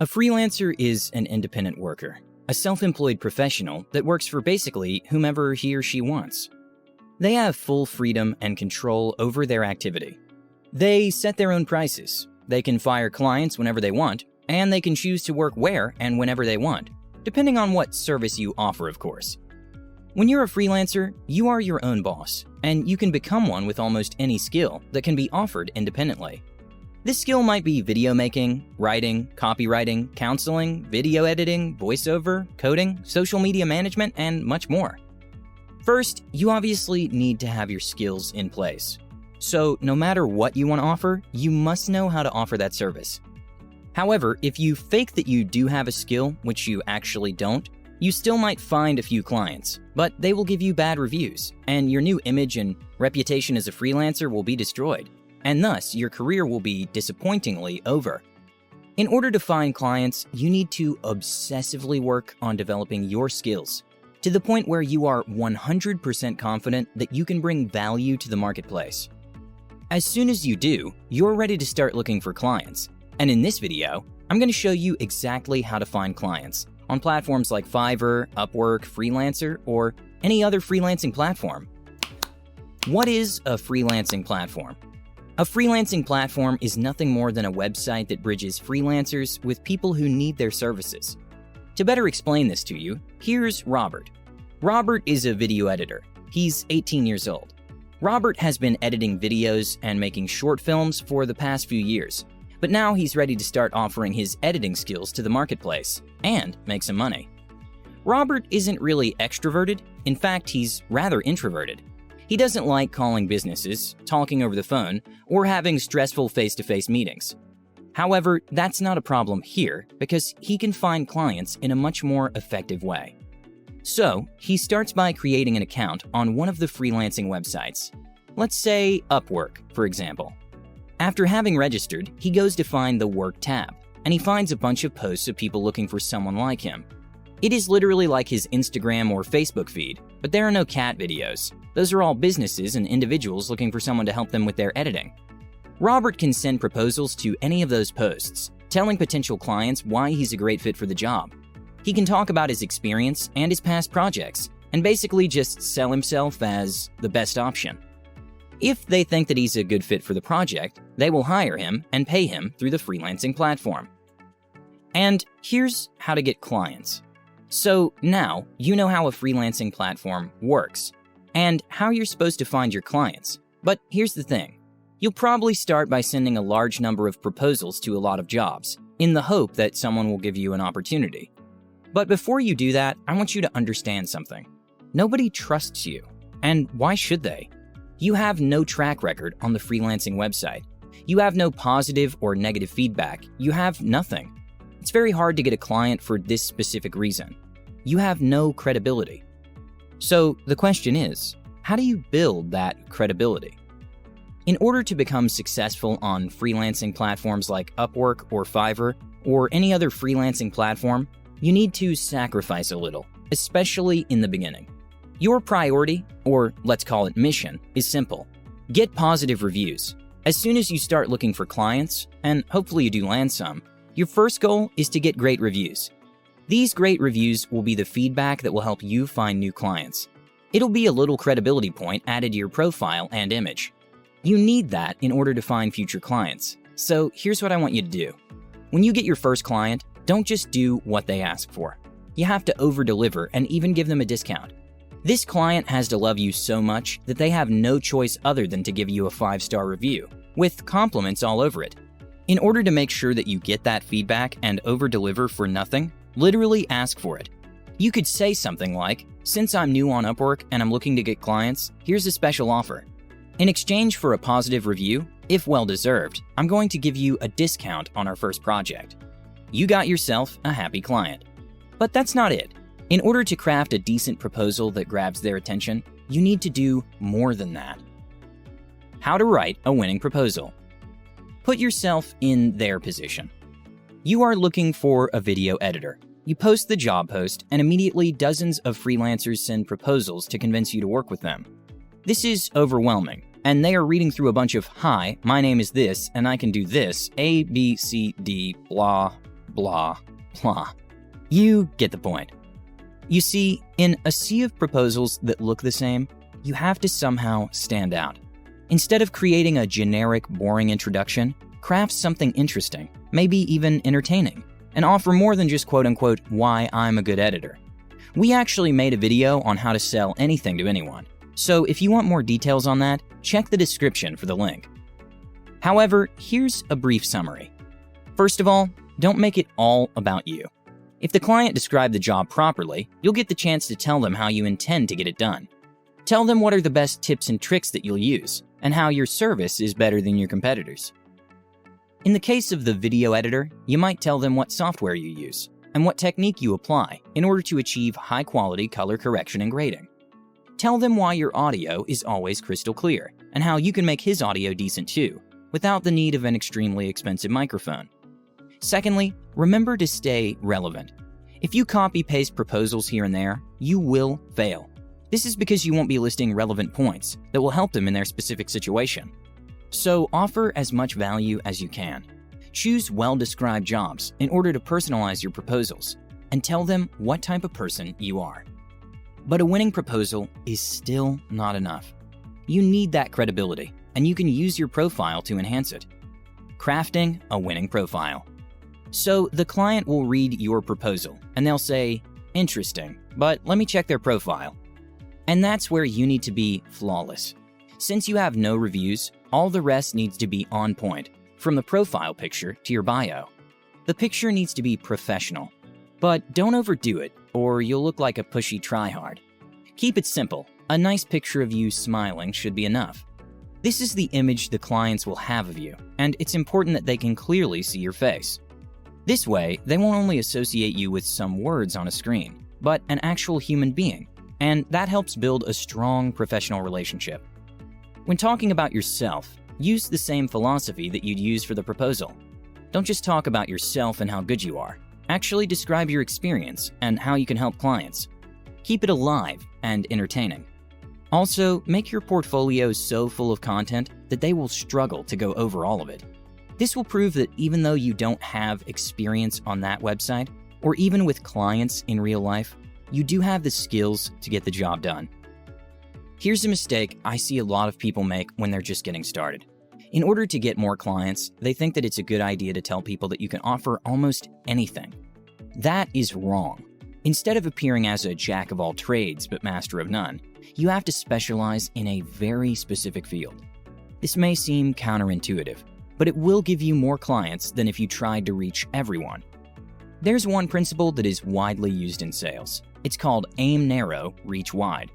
A freelancer is an independent worker, a self-employed professional that works for basically whomever he or she wants. They have full freedom and control over their activity. They set their own prices, they can fire clients whenever they want, and they can choose to work where and whenever they want, depending on what service you offer, of course. When you're a freelancer, you are your own boss, and you can become one with almost any skill that can be offered independently. This skill might be video making, writing, copywriting, counseling, video editing, voiceover, coding, social media management, and much more. First, you obviously need to have your skills in place. So no matter what you want to offer, you must know how to offer that service. However, if you fake that you do have a skill, which you actually don't, you still might find a few clients, but they will give you bad reviews, and your new image and reputation as a freelancer will be destroyed, and thus your career will be disappointingly over. In order to find clients, you need to obsessively work on developing your skills to the point where you are 100% confident that you can bring value to the marketplace. As soon as you do, you're ready to start looking for clients. And in this video, I'm going to show you exactly how to find clients on platforms like Fiverr, Upwork, Freelancer, or any other freelancing platform. What is a freelancing platform? A freelancing platform is nothing more than a website that bridges freelancers with people who need their services. To better explain this to you, here's Robert. Robert is a video editor. He's 18 years old. Robert has been editing videos and making short films for the past few years, but now he's ready to start offering his editing skills to the marketplace and make some money. Robert isn't really extroverted. In fact, he's rather introverted. He doesn't like calling businesses, talking over the phone, or having stressful face-to-face meetings. However, that's not a problem here because he can find clients in a much more effective way. So, he starts by creating an account on one of the freelancing websites. Let's say Upwork, for example. After having registered, he goes to find the Work tab, and he finds a bunch of posts of people looking for someone like him. It is literally like his Instagram or Facebook feed, but there are no cat videos. Those are all businesses and individuals looking for someone to help them with their editing. Robert can send proposals to any of those posts, telling potential clients why he's a great fit for the job. He can talk about his experience and his past projects, and basically just sell himself as the best option. If they think that he's a good fit for the project, they will hire him and pay him through the freelancing platform. And here's how to get clients. So now you know how a freelancing platform works and how you're supposed to find your clients. But here's the thing. You'll probably start by sending a large number of proposals to a lot of jobs in the hope that someone will give you an opportunity. But before you do that, I want you to understand something. Nobody trusts you. And why should they? You have no track record on the freelancing website. You have no positive or negative feedback. You have nothing. It's very hard to get a client for this specific reason. You have no credibility. So the question is, how do you build that credibility? In order to become successful on freelancing platforms like Upwork or Fiverr or any other freelancing platform, you need to sacrifice a little, especially in the beginning. Your priority, or let's call it mission, is simple. Get positive reviews. As soon as you start looking for clients, and hopefully you do land some, your first goal is to get great reviews. These great reviews will be the feedback that will help you find new clients. It'll be a little credibility point added to your profile and image. You need that in order to find future clients. So here's what I want you to do. When you get your first client, don't just do what they ask for. You have to over-deliver and even give them a discount. This client has to love you so much that they have no choice other than to give you a 5-star review, with compliments all over it. In order to make sure that you get that feedback and over-deliver for nothing, literally ask for it. You could say something like, "Since I'm new on Upwork and I'm looking to get clients, here's a special offer. In exchange for a positive review, if well-deserved, I'm going to give you a discount on our first project." You got yourself a happy client. But that's not it. In order to craft a decent proposal that grabs their attention, you need to do more than that. How to write a winning proposal. Put yourself in their position. You are looking for a video editor. You post the job post, and immediately dozens of freelancers send proposals to convince you to work with them. This is overwhelming, and they are reading through a bunch of, "Hi, my name is this, and I can do this, A, B, C, D, blah." blah, blah. You get the point. You see, in a sea of proposals that look the same, you have to somehow stand out. Instead of creating a generic, boring introduction, craft something interesting, maybe even entertaining, and offer more than just quote-unquote, why I'm a good editor. We actually made a video on how to sell anything to anyone, so if you want more details on that, check the description for the link. However, here's a brief summary. First of all, don't make it all about you. If the client described the job properly, you'll get the chance to tell them how you intend to get it done. Tell them what are the best tips and tricks that you'll use, and how your service is better than your competitors. In the case of the video editor, you might tell them what software you use, and what technique you apply in order to achieve high-quality color correction and grading. Tell them why your audio is always crystal clear, and how you can make his audio decent too, without the need of an extremely expensive microphone. Secondly, remember to stay relevant. If you copy-paste proposals here and there, you will fail. This is because you won't be listing relevant points that will help them in their specific situation. So offer as much value as you can. Choose well-described jobs in order to personalize your proposals, and tell them what type of person you are. But a winning proposal is still not enough. You need that credibility, and you can use your profile to enhance it. Crafting a winning profile. So the client will read your proposal, and they'll say, interesting, but let me check their profile. And that's where you need to be flawless. Since you have no reviews, all the rest needs to be on point, from the profile picture to your bio. The picture needs to be professional, but don't overdo it or you'll look like a pushy tryhard. Keep it simple. A nice picture of you smiling should be enough. This is the image the clients will have of you, and it's important that they can clearly see your face. This way, they won't only associate you with some words on a screen, but an actual human being, and that helps build a strong professional relationship. When talking about yourself, use the same philosophy that you'd use for the proposal. Don't just talk about yourself and how good you are. Actually describe your experience and how you can help clients. Keep it alive and entertaining. Also, make your portfolio so full of content that they will struggle to go over all of it. This will prove that even though you don't have experience on that website, or even with clients in real life, you do have the skills to get the job done. Here's a mistake I see a lot of people make when they're just getting started. In order to get more clients, they think that it's a good idea to tell people that you can offer almost anything. That is wrong. Instead of appearing as a jack of all trades but master of none, you have to specialize in a very specific field. This may seem counterintuitive, but it will give you more clients than if you tried to reach everyone. There's one principle that is widely used in sales. It's called aim narrow, reach wide.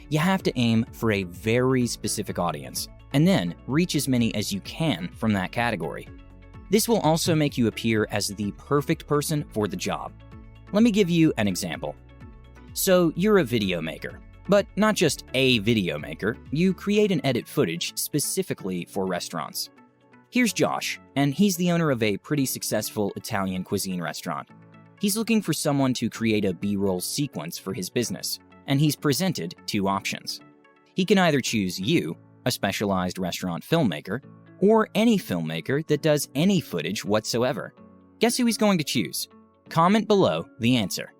You have to aim for a very specific audience, and then reach as many as you can from that category. This will also make you appear as the perfect person for the job. Let me give you an example. So you're a video maker, but not just a video maker, you create and edit footage specifically for restaurants. Here's Josh, and he's the owner of a pretty successful Italian cuisine restaurant. He's looking for someone to create a B-roll sequence for his business, and he's presented two options. He can either choose you, a specialized restaurant filmmaker, or any filmmaker that does any footage whatsoever. Guess who he's going to choose? Comment below the answer.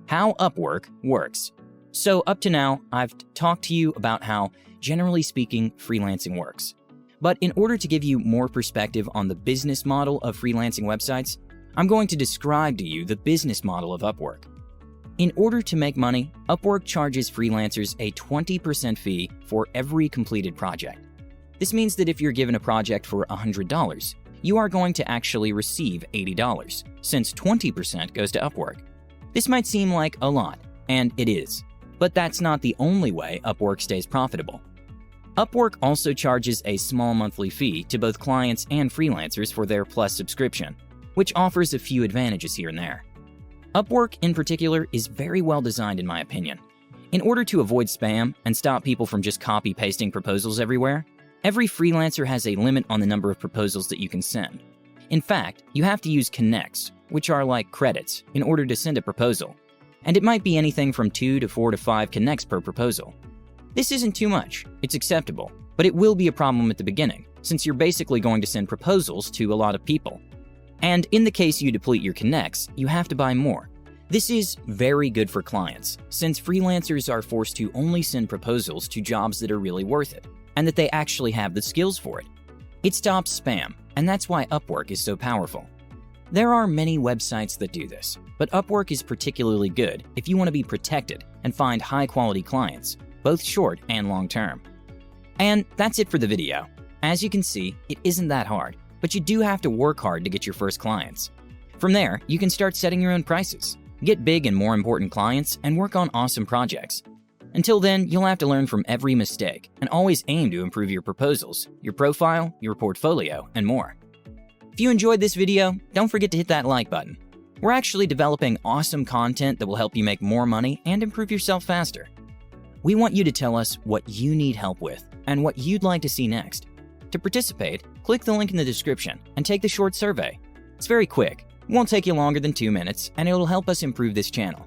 How Upwork works. So up to now, I've talked to you about how, generally speaking, freelancing works. But in order to give you more perspective on the business model of freelancing websites, I'm going to describe to you the business model of Upwork. In order to make money, Upwork charges freelancers a 20% fee for every completed project. This means that if you're given a project for $100, you are going to actually receive $80, since 20% goes to Upwork. This might seem like a lot, and it is, but that's not the only way Upwork stays profitable. Upwork also charges a small monthly fee to both clients and freelancers for their Plus subscription, which offers a few advantages here and there. Upwork, in particular, is very well designed in my opinion. In order to avoid spam and stop people from just copy-pasting proposals everywhere, every freelancer has a limit on the number of proposals that you can send. In fact, you have to use connects, which are like credits, in order to send a proposal. And it might be anything from 2 to 4 to 5 connects per proposal. This isn't too much, it's acceptable, but it will be a problem at the beginning, since you're basically going to send proposals to a lot of people. And in the case you deplete your connects, you have to buy more. This is very good for clients, since freelancers are forced to only send proposals to jobs that are really worth it, and that they actually have the skills for it. It stops spam, and that's why Upwork is so powerful. There are many websites that do this, but Upwork is particularly good if you want to be protected and find high-quality clients, both short and long-term. And that's it for the video. As you can see, it isn't that hard, but you do have to work hard to get your first clients. From there, you can start setting your own prices, get big and more important clients, and work on awesome projects. Until then, you'll have to learn from every mistake and always aim to improve your proposals, your profile, your portfolio, and more. If you enjoyed this video, don't forget to hit that like button. We're actually developing awesome content that will help you make more money and improve yourself faster. We want you to tell us what you need help with and what you'd like to see next. To participate, click the link in the description and take the short survey. It's very quick, won't take you longer than 2 minutes, and it'll help us improve this channel.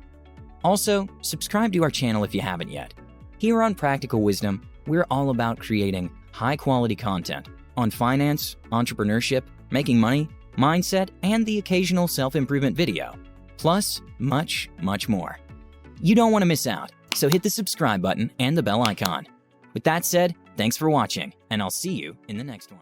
Also, subscribe to our channel if you haven't yet. Here on Practical Wisdom, we're all about creating high-quality content on finance, entrepreneurship, making money, mindset, and the occasional self-improvement video, plus much, much more. You don't want to miss out, so hit the subscribe button and the bell icon. With that said, thanks for watching, and I'll see you in the next one.